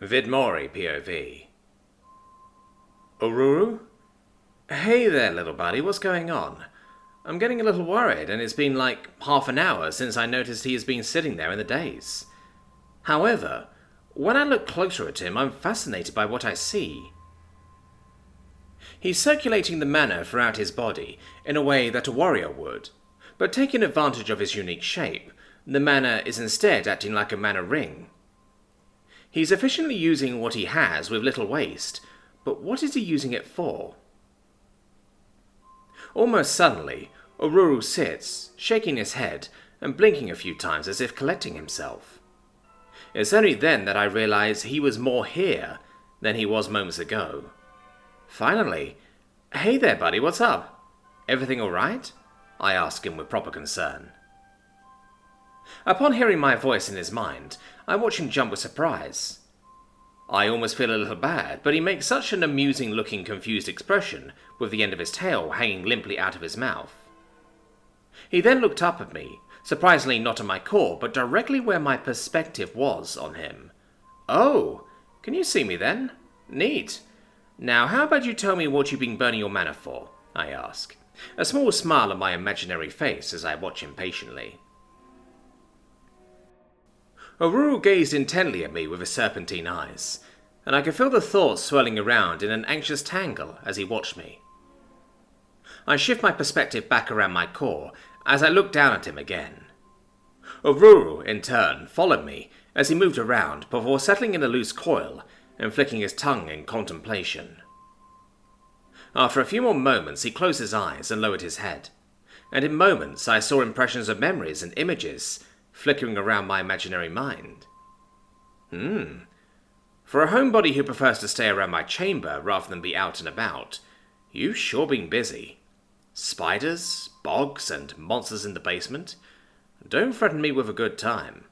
Vidmori POV. Ururu? Hey there, little buddy, what's going on? I'm getting a little worried, and it's been like half an hour since I noticed he has been sitting there in the daze. However, when I look closer at him, I'm fascinated by what I see. He's circulating the mana throughout his body in a way that a warrior would, but taking advantage of his unique shape, the mana is instead acting like a mana ring. He's efficiently using what he has with little waste, but what is he using it for? Almost suddenly, Ururu sits, shaking his head and blinking a few times as if collecting himself. It's only then that I realize he was more here than he was moments ago. Finally, "Hey there, buddy, what's up? Everything alright?" I ask him with proper concern. Upon hearing my voice in his mind, I watch him jump with surprise. I almost feel a little bad, but he makes such an amusing-looking confused expression with the end of his tail hanging limply out of his mouth. He then looked up at me, surprisingly not at my core, but directly where my perspective was on him. "Oh, can you see me then? Neat. Now, how about you tell me what you've been burning your mana for?" I ask, a small smile on my imaginary face as I watch him patiently. Oururu gazed intently at me with his serpentine eyes, and I could feel the thoughts swirling around in an anxious tangle as he watched me. I shift my perspective back around my core as I looked down at him again. Oururu, in turn, followed me as he moved around before settling in a loose coil and flicking his tongue in contemplation. After a few more moments, he closed his eyes and lowered his head, and in moments I saw impressions of memories and images flickering around my imaginary mind. For a homebody who prefers to stay around my chamber rather than be out and about, you've sure been busy. Spiders, bogs, and monsters in the basement. Don't threaten me with a good time.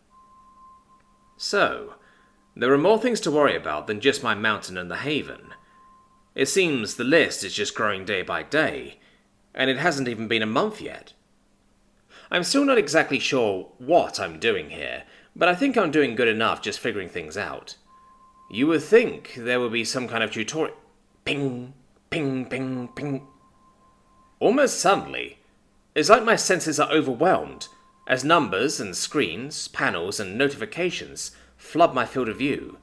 So, there are more things to worry about than just my mountain and the haven. It seems the list is just growing day by day, and it hasn't even been a month yet. I'm still not exactly sure what I'm doing here, but I think I'm doing good enough just figuring things out. You would think there would be some kind of tutorial. Ping, ping, ping, ping. Almost suddenly, it's like my senses are overwhelmed as numbers and screens, panels and notifications flood my field of view.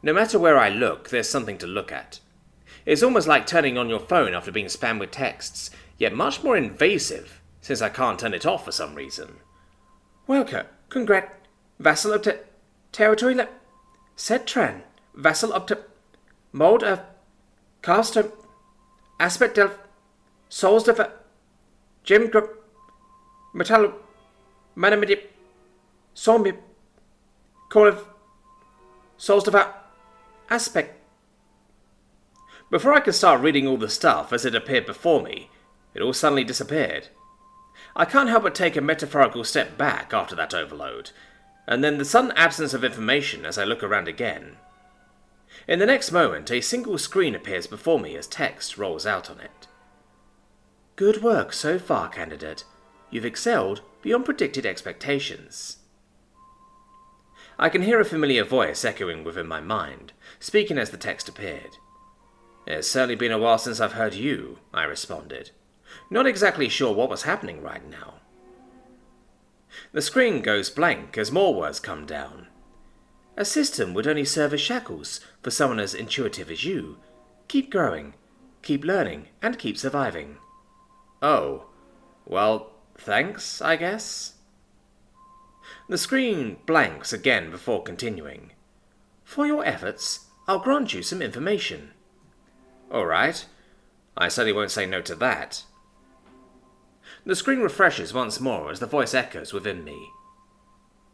No matter where I look, there's something to look at. It's almost like turning on your phone after being spammed with texts, yet much more invasive since I can't turn it off for some reason. Welcome, vassal up to territory set tran, vassal up to mode of custom aspect of souls of Jim group metal manamidi sombi call of souls of aspect. Before I could start reading all the stuff as it appeared before me, it all suddenly disappeared. I can't help but take a metaphorical step back after that overload, and then the sudden absence of information as I look around again. In the next moment, a single screen appears before me as text rolls out on it. Good work so far, candidate. You've excelled beyond predicted expectations. I can hear a familiar voice echoing within my mind, speaking as the text appeared. It's certainly been a while since I've heard you, I responded, not exactly sure what was happening right now. The screen goes blank as more words come down. A system would only serve as shackles for someone as intuitive as you. Keep growing, keep learning, and keep surviving. Oh, well, thanks, I guess. The screen blanks again before continuing. For your efforts, I'll grant you some information. All right. I certainly won't say no to that. The screen refreshes once more as the voice echoes within me.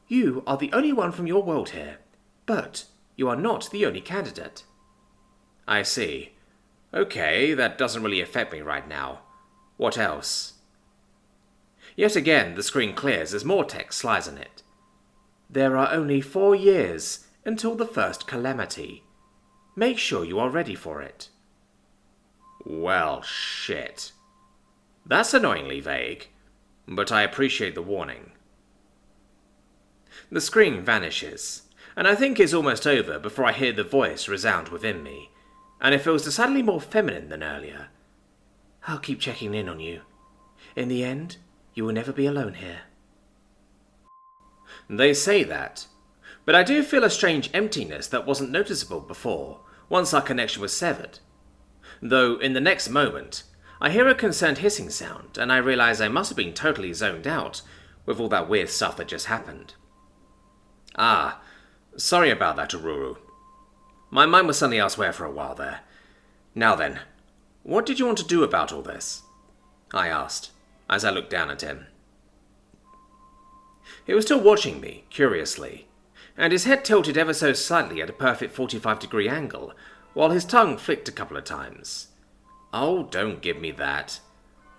You are the only one from your world here, but you are not the only candidate. I see. Okay, that doesn't really affect me right now. What else? Yet again, the screen clears as more text slides on it. There are only 4 years until the first calamity. Make sure you are ready for it. Well, shit. That's annoyingly vague, but I appreciate the warning. The screen vanishes, and I think it's almost over before I hear the voice resound within me, and it feels decidedly more feminine than earlier. I'll keep checking in on you. In the end, you will never be alone here. They say that, but I do feel a strange emptiness that wasn't noticeable before, once our connection was severed. Though, in the next moment, I hear a concerned hissing sound, and I realise I must have been totally zoned out with all that weird stuff that just happened. Ah, sorry about that, Ururu. My mind was suddenly elsewhere for a while there. Now then, what did you want to do about all this? I asked, as I looked down at him. He was still watching me, curiously, and his head tilted ever so slightly at a perfect 45-degree angle, while his tongue flicked a couple of times. Oh, don't give me that.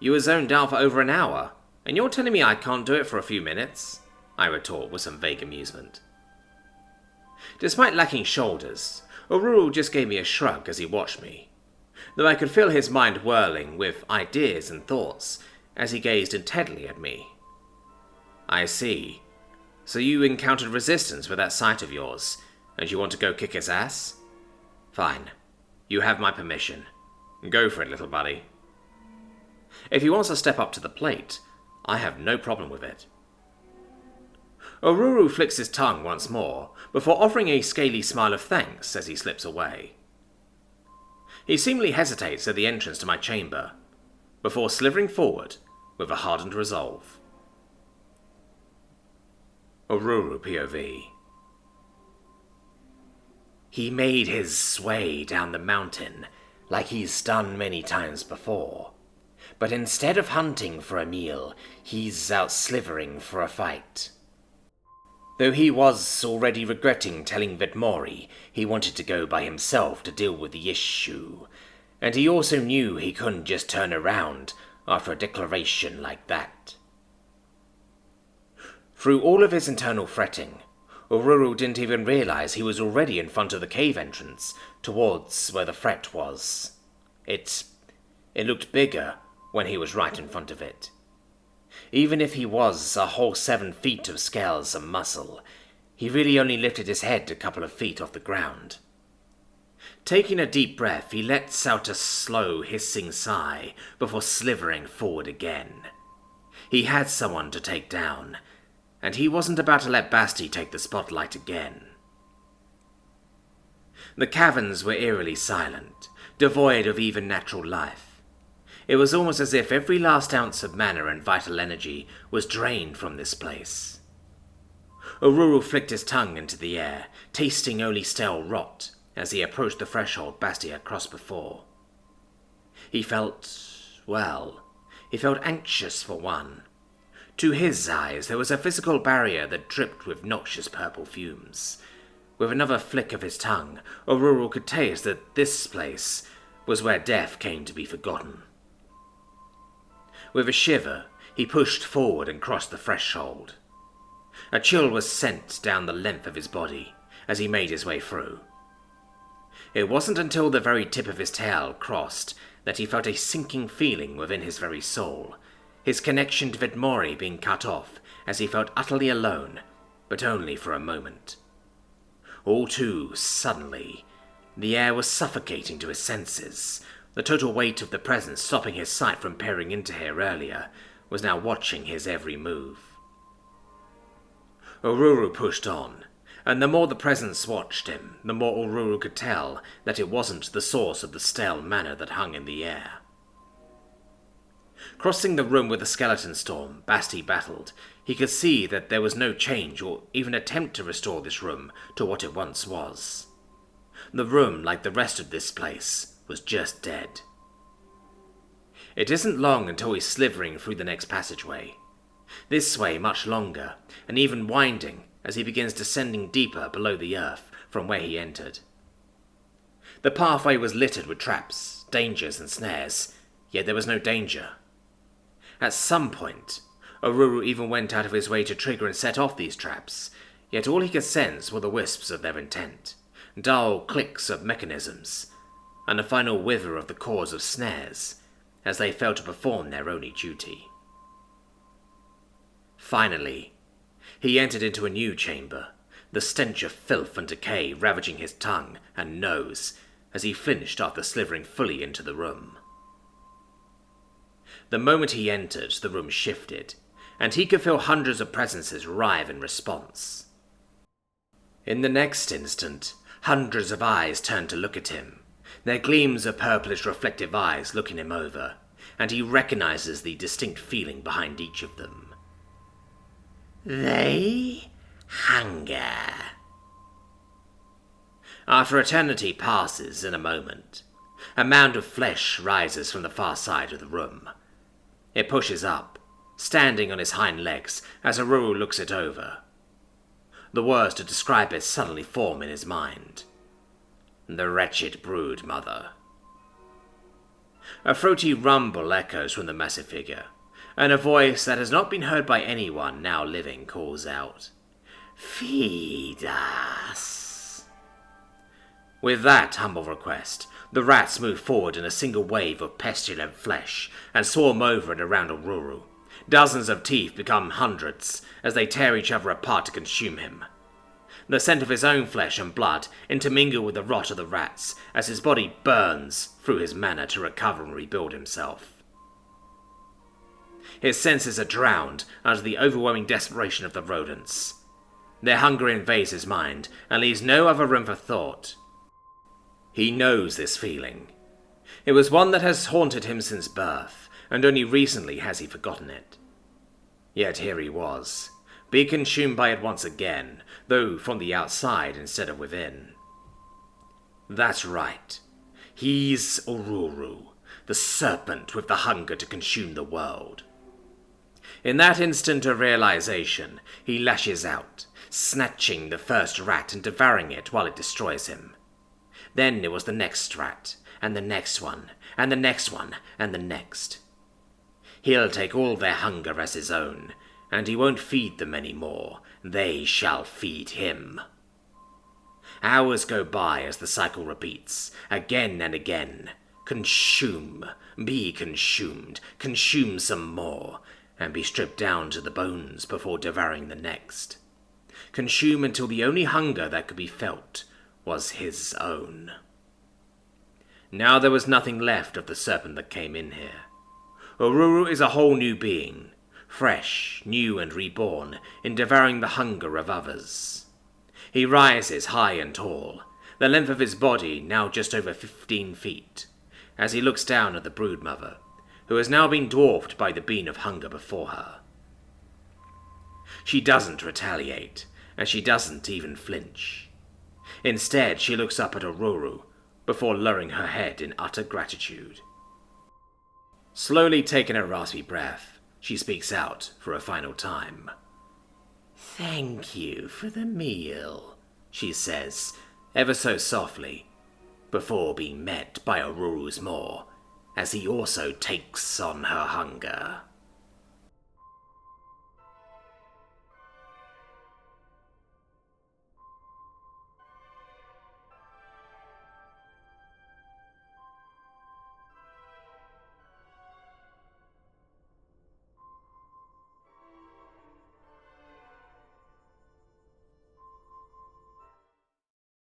You were zoned out for over an hour, and you're telling me I can't do it for a few minutes? I retort with some vague amusement. Despite lacking shoulders, Ururu just gave me a shrug as he watched me, though I could feel his mind whirling with ideas and thoughts as he gazed intently at me. I see. So you encountered resistance with that sight of yours, and you want to go kick its ass? Fine. You have my permission. Go for it, little buddy. If he wants to step up to the plate, I have no problem with it. Oururu flicks his tongue once more, before offering a scaly smile of thanks as he slips away. He seemingly hesitates at the entrance to my chamber, before slithering forward with a hardened resolve. Ururu POV. He made his way down the mountain like he's done many times before, but instead of hunting for a meal, he's out slivering for a fight. Though he was already regretting telling Vedmori he wanted to go by himself to deal with the issue, and he also knew he couldn't just turn around after a declaration like that. Through all of his internal fretting, Ururu didn't even realize he was already in front of the cave entrance, towards where the threat was. It looked bigger when he was right in front of it. Even if he was a whole 7 feet of scales and muscle, he really only lifted his head a couple of feet off the ground. Taking a deep breath, he lets out a slow, hissing sigh before slithering forward again. He had someone to take down, and he wasn't about to let Basti take the spotlight again. The caverns were eerily silent, devoid of even natural life. It was almost as if every last ounce of mana and vital energy was drained from this place. Ururu flicked his tongue into the air, tasting only stale rot, as he approached the threshold Basti had crossed before. He felt anxious for one. To his eyes, there was a physical barrier that dripped with noxious purple fumes. With another flick of his tongue, Ururu could taste that this place was where death came to be forgotten. With a shiver, he pushed forward and crossed the threshold. A chill was sent down the length of his body as he made his way through. It wasn't until the very tip of his tail crossed that he felt a sinking feeling within his very soul, his connection to Vedmori being cut off as he felt utterly alone, but only for a moment. All too suddenly, the air was suffocating to his senses. The total weight of the presence stopping his sight from peering into here earlier was now watching his every move. Ururu pushed on, and the more the presence watched him, the more Ururu could tell that it wasn't the source of the stale mana that hung in the air. Crossing the room with the skeleton storm Basti battled, he could see that there was no change or even attempt to restore this room to what it once was. The room, like the rest of this place, was just dead. It isn't long until he's slithering through the next passageway. This way much longer, and even winding as he begins descending deeper below the earth from where he entered. The pathway was littered with traps, dangers and snares, yet there was no danger. At some point, Ururu even went out of his way to trigger and set off these traps, yet all he could sense were the wisps of their intent, dull clicks of mechanisms, and a final wither of the cores of snares, as they failed to perform their only duty. Finally, he entered into a new chamber, the stench of filth and decay ravaging his tongue and nose as he flinched after slithering fully into the room. The moment he entered, the room shifted, and he could feel hundreds of presences writhe in response. In the next instant, hundreds of eyes turned to look at him, their gleams of purplish reflective eyes looking him over, and he recognizes the distinct feeling behind each of them. They hunger. After eternity passes in a moment, a mound of flesh rises from the far side of the room. It pushes up, standing on its hind legs as Ururu looks it over. The words to describe it suddenly form in his mind. The wretched brood mother. A throaty rumble echoes from the massive figure, and a voice that has not been heard by anyone now living calls out, "Feed us." With that humble request, the rats move forward in a single wave of pestilent flesh and swarm over and around Ururu. Dozens of teeth become hundreds as they tear each other apart to consume him. The scent of his own flesh and blood intermingle with the rot of the rats as his body burns through his mana to recover and rebuild himself. His senses are drowned under the overwhelming desperation of the rodents. Their hunger invades his mind and leaves no other room for thought. He knows this feeling. It was one that has haunted him since birth, and only recently has he forgotten it. Yet here he was, being consumed by it once again, though from the outside instead of within. That's right. He's Oururu, the serpent with the hunger to consume the world. In that instant of realization, he lashes out, snatching the first rat and devouring it while it destroys him. Then it was the next rat, and the next one, and the next one, and the next. He'll take all their hunger as his own, and he won't feed them any more. They shall feed him. Hours go by as the cycle repeats, again and again. Consume, be consumed, consume some more, and be stripped down to the bones before devouring the next. Consume until the only hunger that could be felt was his own. Now there was nothing left of the serpent that came in here. Ururu is a whole new being, fresh, new and reborn, in devouring the hunger of others. He rises high and tall, the length of his body now just over 15 feet, as he looks down at the broodmother, who has now been dwarfed by the bean of hunger before her. She doesn't retaliate, and she doesn't even flinch. Instead, she looks up at Ururu, before lowering her head in utter gratitude. Slowly taking a raspy breath, she speaks out for a final time. "Thank you for the meal," she says, ever so softly, before being met by Ururu's maw, as he also takes on her hunger.